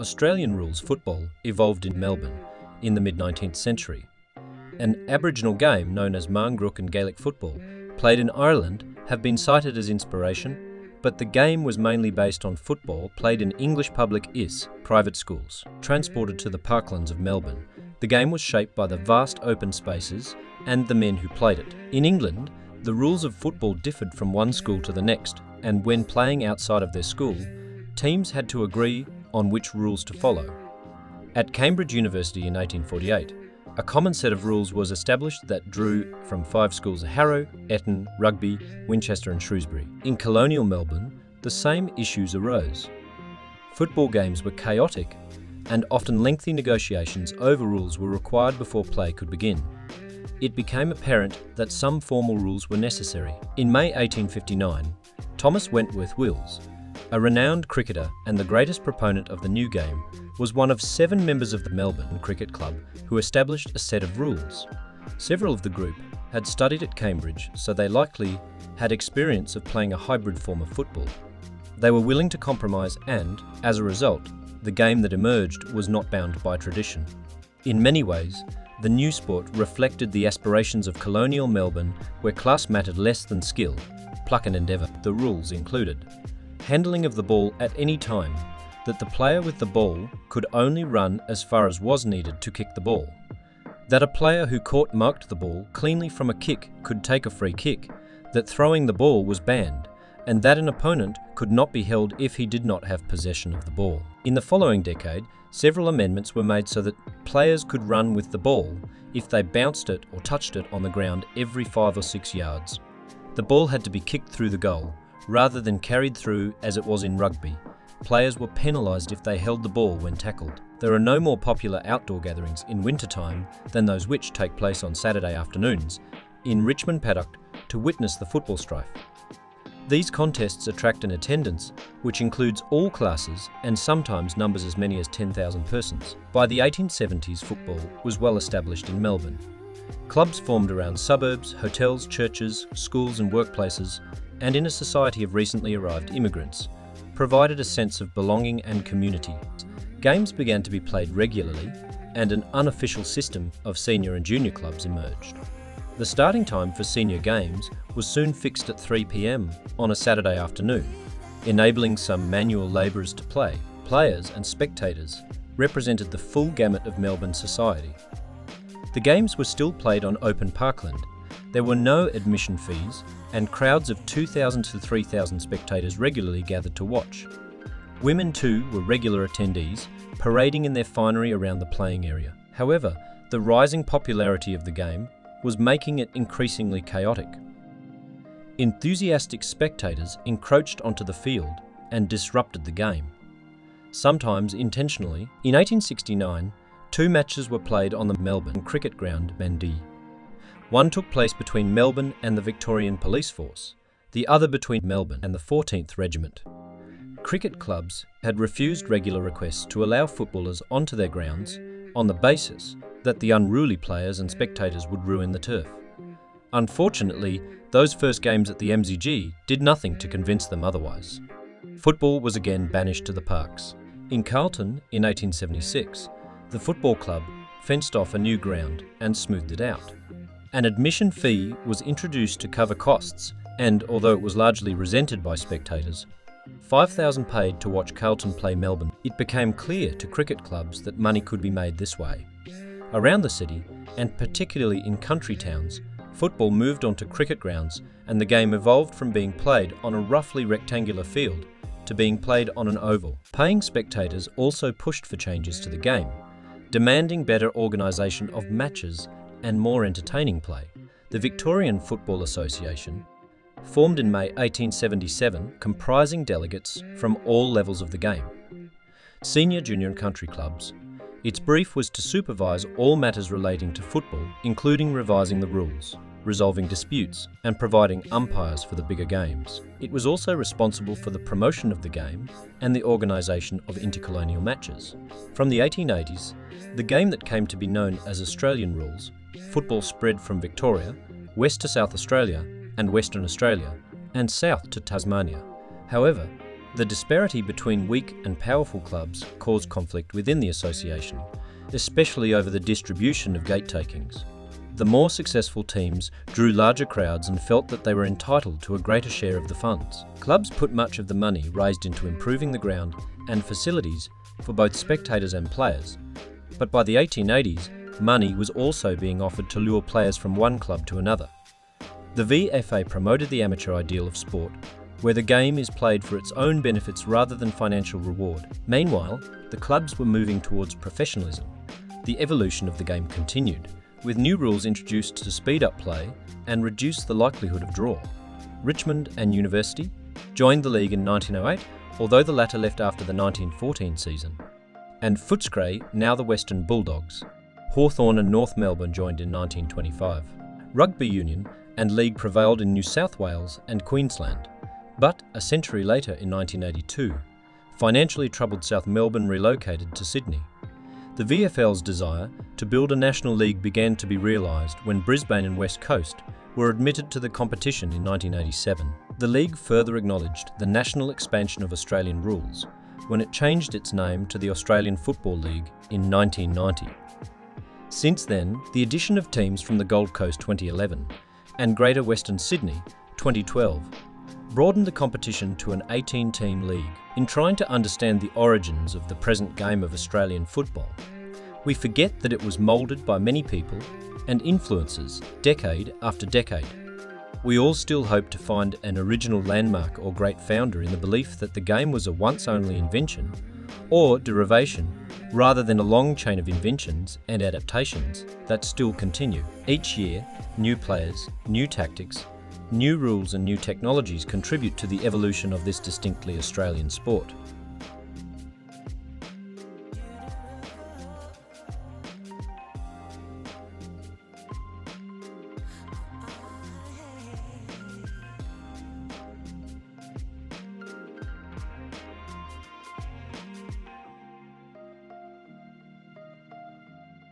Australian Rules Football evolved in Melbourne in the mid-19th century. An Aboriginal game known as Marngrook and Gaelic football, played in Ireland, have been cited as inspiration, but the game was mainly based on football played in English public private schools. Transported to the parklands of Melbourne, the game was shaped by the vast open spaces and the men who played it. In England, the rules of football differed from one school to the next, and when playing outside of their school, teams had to agree on which rules to follow. At Cambridge University in 1848, a common set of rules was established that drew from 5 schools: Harrow, Eton, Rugby, Winchester and Shrewsbury. In colonial Melbourne, the same issues arose. Football games were chaotic, and often lengthy negotiations over rules were required before play could begin. It became apparent that some formal rules were necessary. In May 1859, Thomas Wentworth Wills, a renowned cricketer and the greatest proponent of the new game, was one of 7 members of the Melbourne Cricket Club who established a set of rules. Several of the group had studied at Cambridge, so they likely had experience of playing a hybrid form of football. They were willing to compromise and, as a result, the game that emerged was not bound by tradition. In many ways, the new sport reflected the aspirations of colonial Melbourne, where class mattered less than skill, pluck and endeavour. The rules included handling of the ball at any time, that the player with the ball could only run as far as was needed to kick the ball, that a player who marked the ball cleanly from a kick could take a free kick, that throwing the ball was banned, and that an opponent could not be held if he did not have possession of the ball. In the following decade, several amendments were made so that players could run with the ball if they bounced it or touched it on the ground every 5 or 6 yards. The ball had to be kicked through the goal, rather than carried through as it was in rugby. Players were penalised if they held the ball when tackled. There are no more popular outdoor gatherings in wintertime than those which take place on Saturday afternoons in Richmond Paddock to witness the football strife. These contests attract an attendance which includes all classes and sometimes numbers as many as 10,000 persons. By the 1870s, football was well established in Melbourne. Clubs formed around suburbs, hotels, churches, schools and workplaces, and in a society of recently arrived immigrants, provided a sense of belonging and community. Games began to be played regularly, and an unofficial system of senior and junior clubs emerged. The starting time for senior games was soon fixed at 3 p.m. on a Saturday afternoon, enabling some manual labourers to play. Players and spectators represented the full gamut of Melbourne society. The games were still played on open parkland. There were no admission fees, and crowds of 2,000 to 3,000 spectators regularly gathered to watch. Women too were regular attendees, parading in their finery around the playing area. However, the rising popularity of the game was making it increasingly chaotic. Enthusiastic spectators encroached onto the field and disrupted the game, sometimes intentionally. In 1869, 2 matches were played on the Melbourne cricket ground, Mandee. One took place between Melbourne and the Victorian Police Force, the other between Melbourne and the 14th Regiment. Cricket clubs had refused regular requests to allow footballers onto their grounds on the basis that the unruly players and spectators would ruin the turf. Unfortunately, those first games at the MCG did nothing to convince them otherwise. Football was again banished to the parks. In Carlton in 1876, the football club fenced off a new ground and smoothed it out. An admission fee was introduced to cover costs, and although it was largely resented by spectators, 5,000 paid to watch Carlton play Melbourne. It became clear to cricket clubs that money could be made this way. Around the city, and particularly in country towns, football moved onto cricket grounds, and the game evolved from being played on a roughly rectangular field to being played on an oval. Paying spectators also pushed for changes to the game, demanding better organisation of matches and more entertaining play. The Victorian Football Association, formed in May 1877, comprising delegates from all levels of the game. Senior, junior and country clubs. Its brief was to supervise all matters relating to football, including revising the rules, resolving disputes and providing umpires for the bigger games. It was also responsible for the promotion of the game and the organisation of intercolonial matches. From the 1880s, the game that came to be known as Australian Rules, football spread from Victoria, west to South Australia and Western Australia, and south to Tasmania. However, The disparity between weak and powerful clubs caused conflict within the association, especially over the distribution of gate takings. The more successful teams drew larger crowds and felt that they were entitled to a greater share of the funds. Clubs put much of the money raised into improving the ground and facilities for both spectators and players, but by the 1880s, money was also being offered to lure players from one club to another. The VFA promoted the amateur ideal of sport, where the game is played for its own benefits rather than financial reward. Meanwhile, the clubs were moving towards professionalism. The evolution of the game continued, with new rules introduced to speed up play and reduce the likelihood of draw. Richmond and University joined the league in 1908, although the latter left after the 1914 season. And Footscray, now the Western Bulldogs. Hawthorn and North Melbourne joined in 1925. Rugby union and league prevailed in New South Wales and Queensland. But a century later, in 1982, financially troubled South Melbourne relocated to Sydney. The VFL's desire to build a national league began to be realised when Brisbane and West Coast were admitted to the competition in 1987. The league further acknowledged the national expansion of Australian rules when it changed its name to the Australian Football League in 1990. Since then, the addition of teams from the Gold Coast 2011 and Greater Western Sydney 2012 broadened the competition to an 18-team league. In trying to understand the origins of the present game of Australian football, we forget that it was moulded by many people and influences decade after decade. We all still hope to find an original landmark or great founder in the belief that the game was a once-only invention or derivation rather than a long chain of inventions and adaptations that still continue. Each year, new players, new tactics, new rules and new technologies contribute to the evolution of this distinctly Australian sport.